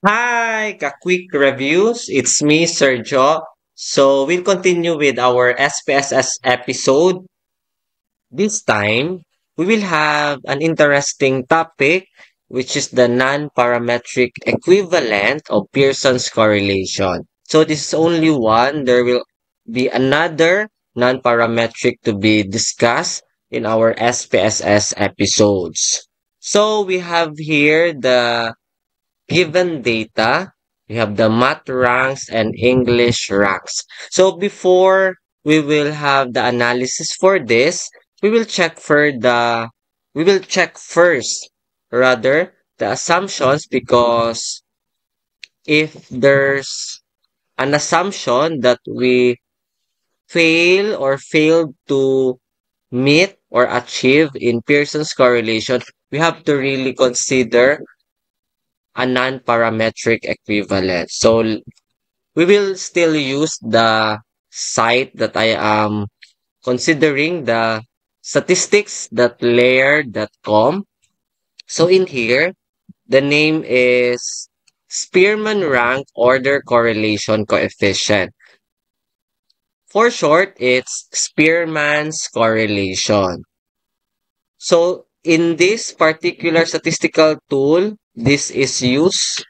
Hi, quick reviews. It's me, Sergio. So we'll continue with our SPSS episode. This time, we will have an interesting topic, which is the non-parametric equivalent of Pearson's correlation. So this is only one. There will be another non-parametric to be discussed in our SPSS episodes. So we have here the given data, we have the math ranks and English ranks. So before we will have the analysis for this, we will check for the we will check first rather the assumptions, because if there's an assumption that we failed to meet or achieve in Pearson's correlation, we have to really consider a non-parametric equivalent. So we will still use the site that I am considering, the statistics.layer.com. So in here, the name is Spearman Rank Order Correlation Coefficient. For short, it's Spearman's correlation. So in this particular statistical tool, this is used,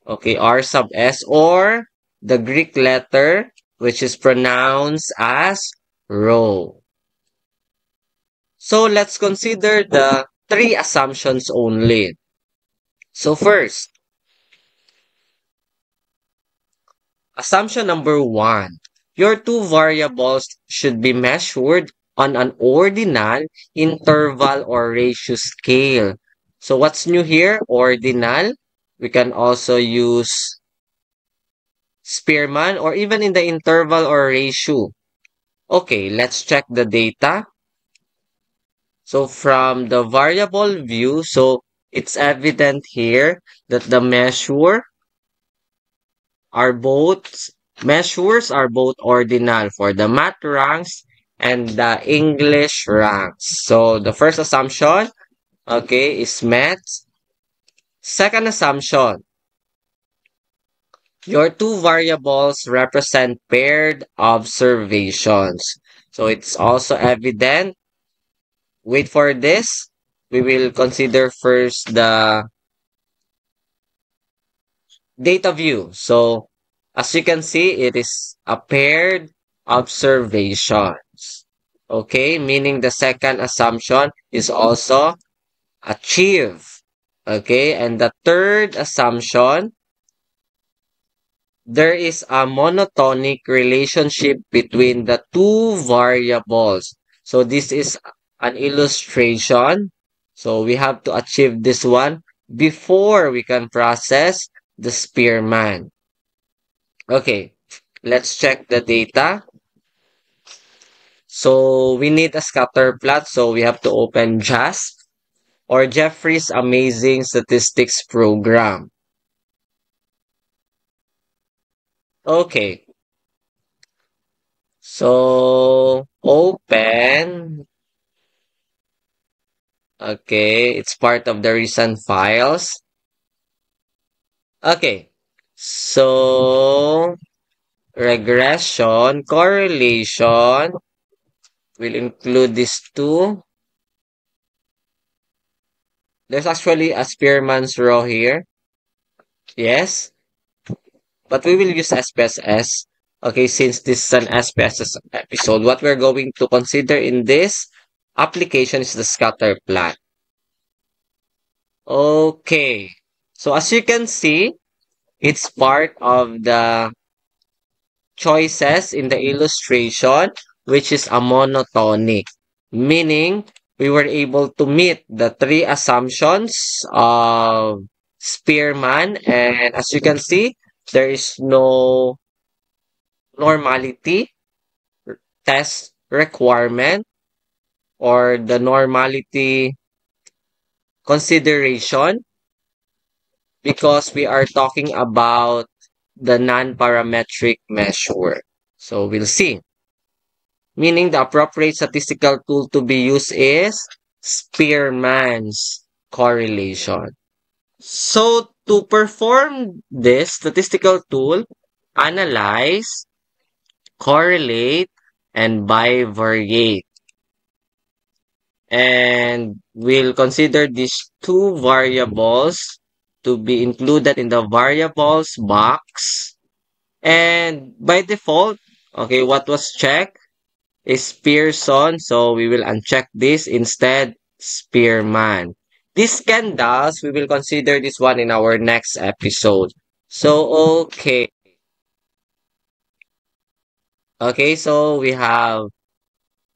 okay, R sub S, or the Greek letter, which is pronounced as rho. So let's consider the three assumptions only. So first, assumption number one, your two variables should be measured on an ordinal, interval, or ratio scale. So what's new here? Ordinal. We can also use Spearman, or even in the interval or ratio. Okay, let's check the data. So from the variable view, so it's evident here that the are both measures are both ordinal for the math ranks and the English ranks. So the first assumption, okay, is met. Second assumption, your two variables represent paired observations. So it's also evident. Wait for this. We will consider first the data view. So as you can see, it is a paired observations. Okay, meaning the second assumption is also achieved. Okay, and the third assumption, there is a monotonic relationship between the two variables. So this is an illustration. So we have to achieve this one before we can process the Spearman. Okay, let's check the data. So we need a scatter plot. So we have to open JASP, or Jeffrey's Amazing Statistics Program. Okay, so open. Okay, it's part of the recent files. Okay, so regression, correlation, will include these two. There's actually a Spearman's row here. Yes, but we will use SPSS. Okay, since this is an SPSS episode, what we're going to consider in this application is the scatter plot. Okay, so as you can see, it's part of the choices in the illustration, which is a monotonic, meaning we were able to meet the three assumptions of Spearman, and as you can see, there is no normality test requirement or the normality consideration, because we are talking about the non-parametric measure. So we'll see. Meaning the appropriate statistical tool to be used is Spearman's correlation. So to perform this statistical tool, analyze, correlate, and bivariate. And we'll consider these two variables to be included in the variables box. And by default, okay, what was checked is Pearson. So we will uncheck this instead, Spearman. These scandals, we will consider this one in our next episode. So, okay. Okay, so we have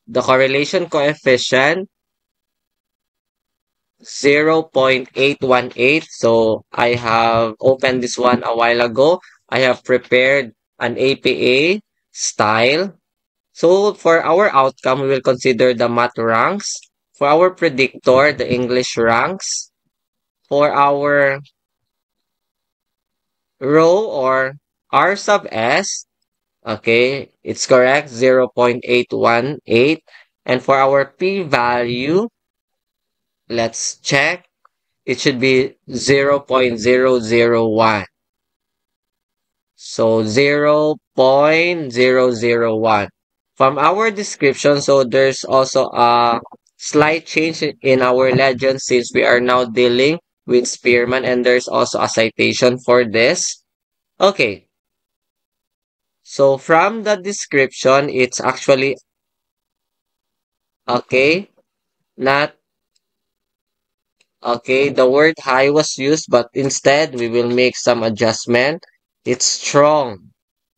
the correlation coefficient 0.818. So I have opened this one a while ago. I have prepared an APA style. So for our outcome, we will consider the math ranks. For our predictor, the English ranks. For our row or R sub S, okay, it's correct, 0.818. And for our p-value, let's check. It should be 0.001. So 0.001. From our description, so there's also a slight change in our legend since we are now dealing with Spearman, and there's also a citation for this. Okay. So from the description, it's actually okay, not okay. The word high was used, but instead we will make some adjustment. It's strong,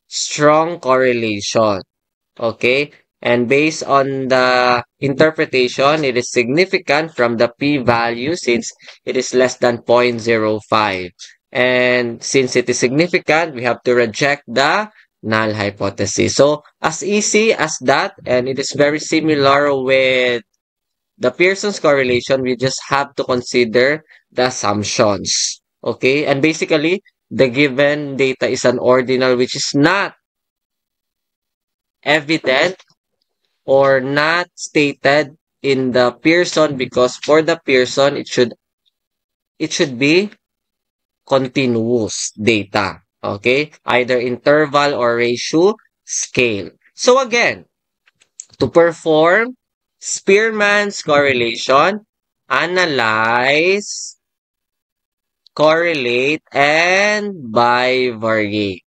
strong correlation. Okay. And based on the interpretation, it is significant from the p-value since it is less than 0.05. And since it is significant, we have to reject the null hypothesis. So as easy as that, and it is very similar with the Pearson's correlation, we just have to consider the assumptions. Okay? And basically, the given data is an ordinal which is not evident or not stated in the Pearson, because for the Pearson it should be continuous data. Okay? Either interval or ratio scale. So again, to perform Spearman's correlation, analyze, correlate, and bivariate.